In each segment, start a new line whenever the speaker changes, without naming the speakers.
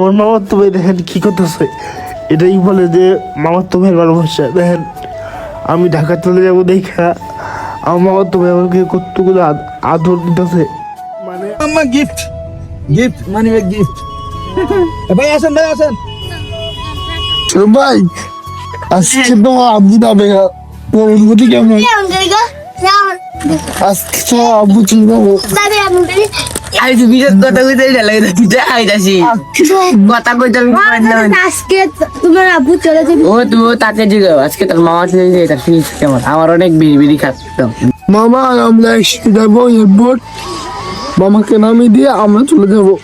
আমার মামার তো ভাই দেখেন কি করতেছে, এটাই বলে যে মামার তো ভাইয়ের ভালোবাসা। দেখেন আমি ঢাকা চলে যাবো দেখা আমার মামার তো ভাই আমাকে কতগুলো আদর দিতেছে। মানে
মামা gift gift money bag gift. ভাই আসেন
ভাই আজকে তো আব্বু যাবে, তোর অনুভূতি কেমন? আজকে তো আব্বু চলে যাবো।
আমি তো বিরাট কথা কইতে লাগে আইতাছি কথা কইতে
আজকে তোমার আব্বু চলে যাবে।
ও তুমি তাকে জিগাও আজকে তোর মামা চলে যাবে, তার ফিলিংস কেমন? আমার অনেক বিড়ি বিড়ি খাচ্ছিলাম।
মামা আমরা একসাথে যাবো এয়ারপোর্ট, মামাকে নামিয়ে দিয়ে আমরা চলে যাবো।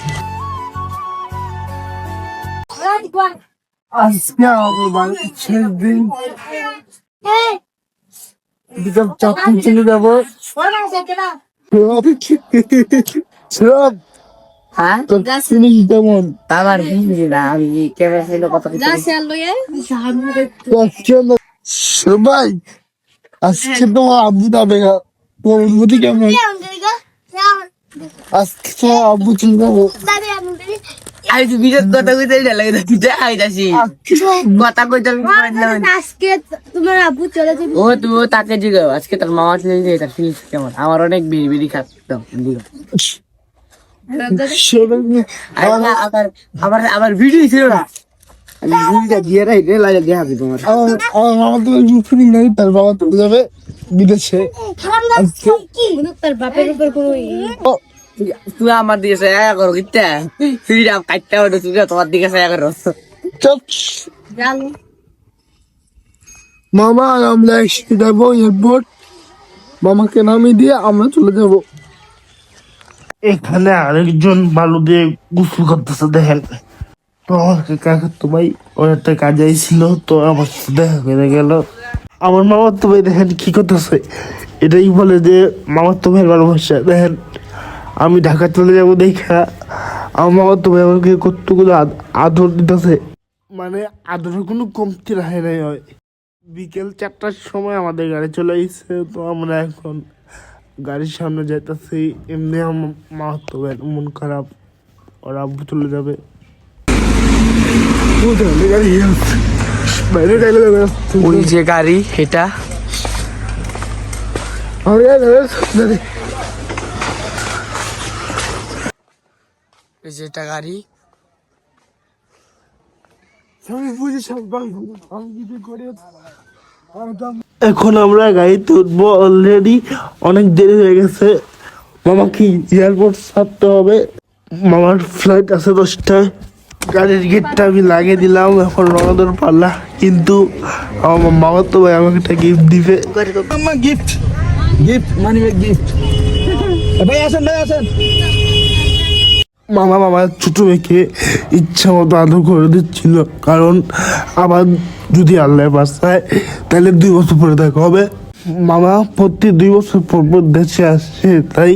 আজকে আমার বাড়ির শেষ দিন, বিকাল 4টায় চলে যাবো। সব
হ্যাঁ
তোর চিনিস কেমন?
আমার বিড়ি না, আমি ক্যামেরা ছিল কথা কইতে
সবাই আজকে তো আব্বু যাবে, তোর অনুভূতি কেমন? আজকে তো আব্বু চলে যাবো।
আমি তো বিরাট কথা কইতে লাগে আইতাছি কথা কইতে
আজকে তোমার আব্বু চলে যাবে।
ও তুমি তাকে জিগাও আজকে তোর মামা চলে যাবে, তার ফিলিংস কেমন? আমার অনেক বিড়ি বিড়ি খাচ্ছিলাম। আবার আবার ভিডিও ছিল না, আমি ভিডিওটা দিয়ে রাখি লাগে দেখাবি তোমার।
আমার মামা তো ফিলিং নাই, তার বাবা চলে যাবে বিদেশে।
তার বাপের উপর কোনো
তুই আমার দিকে ছায়া করো কিতা ফিরিটা কাটতে হবে, তুই তোমার দিকে ছায়া করো।
চুপ। মামা আমরা একসাথে যাবো এয়ারপোর্ট, মামাকে নামিয়ে দিয়ে আমরা চলে যাব। এখানে আরেকজন বালু দিয়ে গোসল করতেছে দেখেন। তো আমাকে কাকা তো ভাই ওর একটা কাজে ছিল, তো আমার সাথে দেখা করে গেল। আমার মামার তো ভাই দেখেন কি করতেছে, এটাই বলে যে মামার তো ভাইয়ের ভালোবাসা। দেখেন আমি ঢাকা চলে যাবো দেখা আমার মামার তো ভাই আমাকে কতগুলো আদর দিতেছে। মানে আদরের কোনো কমতি রাখে নাই হয়। বিকেল 4টার সময় আমাদের গাড়ি চলে এসেছে, তো আমরা এখন গাড়ির সামনে যাইতেছি। এমনি আমার মা তো মন খারাপ, ওরা আব্বু চলে যাবে।
ওই যে গাড়ি এটা যেটা গাড়ি
এখন আমরা গাড়িতে উঠবো, অলরেডি অনেক দেরি হয়ে গেছে। মামা কি এয়ারপোর্ট ছাড়তে হবে, মামার ফ্লাইট আছে 10টায়। গাড়ির গেটটা আমি লাগিয়ে দিলাম, এখন রওনাদের পাল্লা। কিন্তু আমার মামা তো ভাই আমাকে একটা গিফট দিবে।
মামা gift gift money bag gift. ভাই আসেন
মামা মামার ছোট মেয়েকে ইচ্ছা মতো আদর করে দিচ্ছিল, কারণ আবার যদি আল্লাহ বাঁচায় তাহলে 2 বছর পরে দেখা হবে। মামা প্রতি 2 বছর পর পর দেশে আসছে, তাই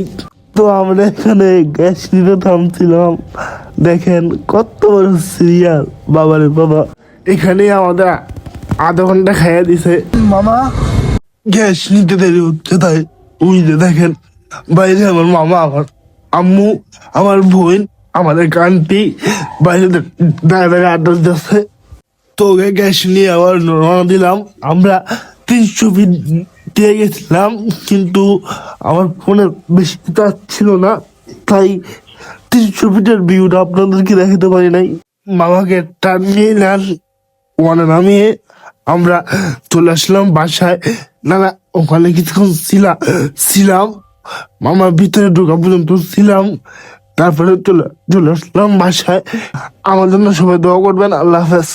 তো আমরা এখানে গ্যাস নিতে থামছিলাম। দেখেন কত বড় সিরিয়াল, বাবারে বাবা। এখানে আমাদের আধা ঘন্টা খাইয়া দিছে। মামা গ্যাস নিতে দেরি হচ্ছে, তাই ওই যে দেখেন বাইরে আমার মামা, আমার আম্মু, আমার বোন, আমাদের কান্তি বাইরে দাঁড়িয়ে আড্ডা দিচ্ছে। তো গ্যাস নিয়ে আবার রওনা দিলাম। আমরা 300 ফিট দিয়ে গেছিলাম, কিন্তু আমার ফোনে বেশি চার্জ ছিল না, তাই 300 ফিটের ভিউটা আপনাদেরকে দেখাতে পারি নাই। মামাকে টার্মিনাল 1 নামিয়ে আমরা চলে আসলাম বাসায়। না ওখানে কিছুক্ষণ ছিলাম, মামার ভিতরে ঢোকা পর্যন্ত ছিলাম, তারপরে চলে আসলাম বাসায়। আমার জন্য সবাই দোয়া করবেন। আল্লাহ হাফেজ।